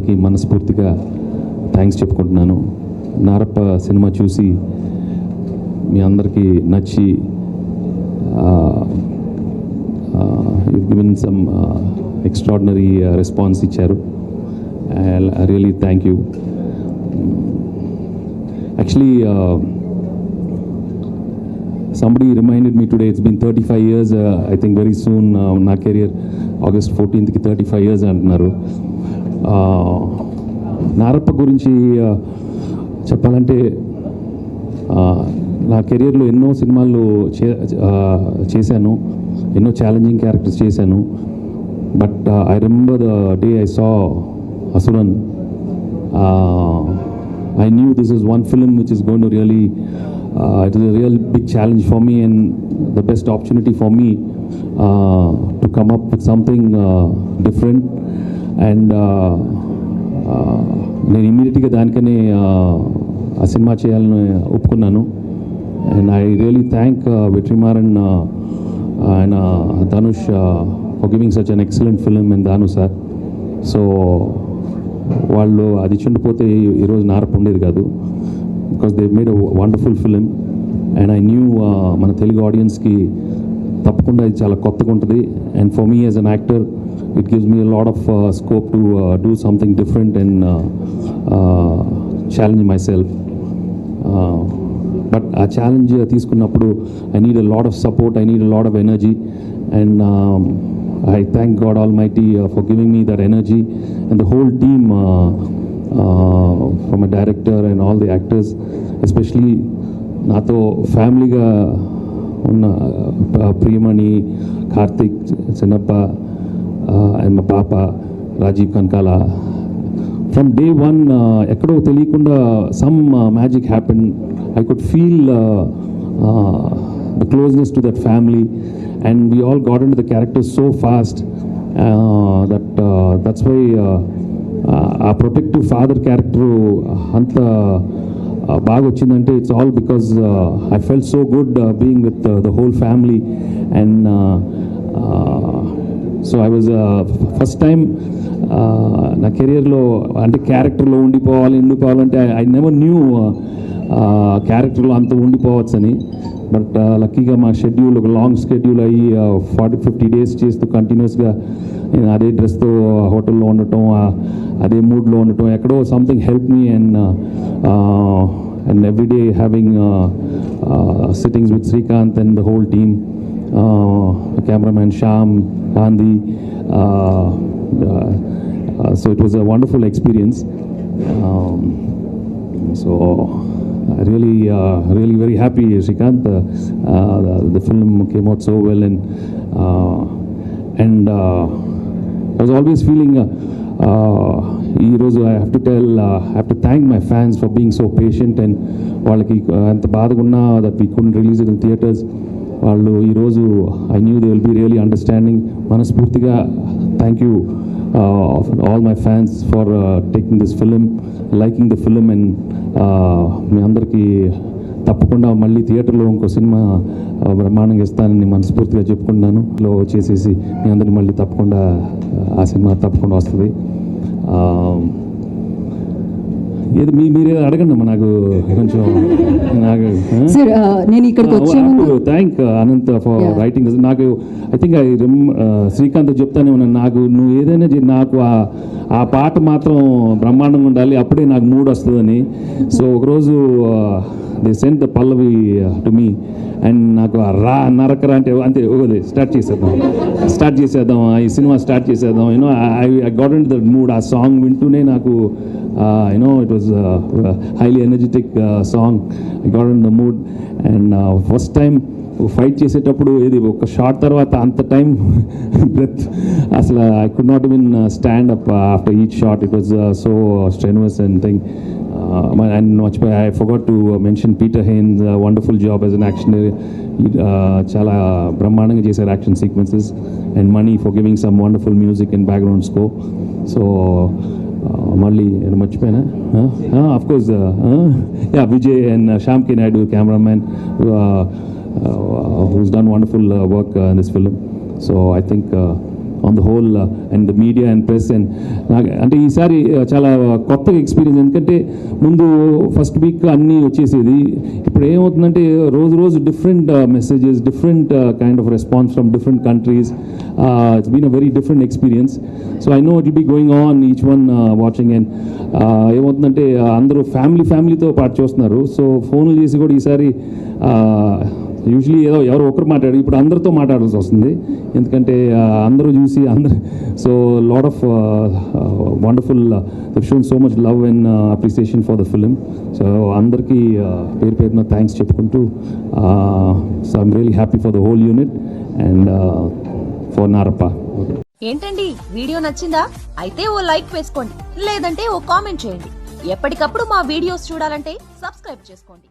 అందరికీ మనస్ఫూర్తిగా థ్యాంక్స్ చెప్పుకుంటున్నాను. నారప్ప సినిమా చూసి మీ అందరికీ నచ్చి గివెన్ సమ్ ఎక్స్ట్రాడినరీ రెస్పాన్స్ ఇచ్చారు. I really thank you. Actually somebody reminded me today, it's been 35 years, I think very soon, na career August 14th ki 35 years antunnaru. Narappa గురించి చెప్పాలంటే నా కెరియర్లో ఎన్నో సినిమాలు చేశాను, ఎన్నో ఛాలెంజింగ్ క్యారెక్టర్స్ చేశాను. But I remember the day I saw Asuran. I knew this is one film which is going to really it is a real big challenge for me and the best opportunity for me to come up with something different. And నేను ఇమీడియట్గా దానికనే ఆ cinema చేయాలని ఒప్పుకున్నాను. And I really thank Vetrimaaran and Dhanush for giving such an excellent film and Dhanu sir. So వాళ్ళు అది చుండిపోతే ఈరోజు నారప్ప ఉండేది కాదు. Because they made a wonderful film. And I knew మన తెలుగు ఆడియన్స్కి తప్పకుండా ఇది చాలా కొత్తగా ఉంటుంది. And for me as an actor it gives me a lot of scope to do something different and challenge myself. But a challenge తీసుకున్నప్పుడు I need a lot of support, I need a lot of energy, and I thank God Almighty for giving me that energy, and the whole team from a director and all the actors, especially నాతో ఫ్యామిలీగా ఉన్న ప్రియమణి, కార్తిక్, చిన్నప్ప and my papa Rajiv Kankala. From day one ekkado teliyakunda some magic happened. I could feel the closeness to that family, and we all got into the characters so fast that's why our protective father character anta baga ochindante it's all because I felt so good being with the whole family. And so I was first time నా కెరియర్లో అంటే క్యారెక్టర్లో ఉండిపోవాలంటే I never knew క్యారెక్టర్లో అంత ఉండిపోవచ్చని. But లక్కీగా మా schedule ఒక long schedule అయ్యి 40-50 days చేస్తూ కంటిన్యూస్గా నేను అదే డ్రెస్తో హోటల్లో ఉండటం, అదే మూడ్లో ఉండటం, ఎక్కడో something help me. And every day having sittings with Srikanth and the whole team, cameraman Shyam, Gandhi. So it was a wonderful experience. So I really very happy, Shrikant. The film came out so well, and I was always feeling I have to thank my fans for being so patient, and వాళ్ళకి అంత బాధగా ఉన్నా that we couldn't release it in theaters. వాళ్ళు ఈరోజు I knew they will be really understanding. మనస్ఫూర్తిగా thank you all my fans for taking this film, liking the film. And మీ అందరికీ తప్పకుండా మళ్ళీ థియేటర్లో ఇంకో సినిమా బ్రహ్మాండంగా ఇస్తానని మనస్ఫూర్తిగా చెప్పుకుంటున్నాను. లో చేసేసి మీ అందరినీ మళ్ళీ తప్పకుండా ఆ సినిమా తప్పకుండా వస్తుంది. ఏది మీరే అడగండి అమ్మా, నాకు కొంచెం నేను ఇక్కడికి వచ్చే ముందు థ్యాంక్ అనంత్ ఫర్ రైటింగ్. నాకు ఐ థింక్ శ్రీకాంత్ చెప్తానే ఉన్నాను, నాకు నువ్వు ఏదైనా నాకు ఆ పాట మాత్రం బ్రహ్మాండంగా ఉండాలి, అప్పుడే నాకు మూడ్ వస్తుందని. సో ఒకరోజు they cent the Pallavi to me, and నాకు నరకరా అంటే ఓకే స్టార్ట్ చేసేద్దాం ఈ సినిమా స్టార్ట్ చేసేద్దాం. You know I got in the mood. ఆ సాంగ్ వింటూనే నాకు it was a highly energetic song. I got in the mood, and first time fight చేసేటప్పుడు ఇది ఒక షార్ట్ తర్వాత అంత టైం బ్రెత్ అసలు I could not even stand up after each shot. It was so strenuous and thing. And మర్చిపోయి I forgot to mention Peter Hein's, wonderful job as an action. చాలా బ్రహ్మాండంగా చేశారు action sequences. And Mani for giving some wonderful music and background score. So మళ్ళీ మర్చిపోయినా of course Vijay and Shyam K Naidu cameraman who's done wonderful work in this film. So I think on the whole and the media and press. And అంటే ఈసారి చాలా కొత్త experience, ఎందుకంటే ముందు first week అన్నీ వచ్చేసేది. ఇప్పుడు ఏమవుతుందంటే రోజు different messages, different kind of response from different countries. It's been a very different experience. So I know it will be going on each one watching. And ఏమవుతుందంటే అందరూ ఫ్యామిలీతో పాటు చూస్తున్నారు. సో ఫోన్లు చేసి కూడా ఈసారి యూజువలీ ఎవరు ఒకరు మాట్లాడారు, ఇప్పుడు అందరితో మాట్లాడాల్సి వస్తుంది, ఎందుకంటే అందరూ చూసి so lot of wonderful shown so much love and appreciation for the film. So అందరికీ పేరున థ్యాంక్స్ చెప్పుకుంటూ, so I'm really happy for the whole unit and for Narappa. ఏంటండి, వీడియో నచ్చిందా? అయితే ఓ లైక్ వేసుకోండి, లేదంటే ఓ కామెంట్ చేయండి. ఎప్పటికప్పుడు మా వీడియోస్ చూడాలంటే సబ్స్క్రైబ్ చేసుకోండి.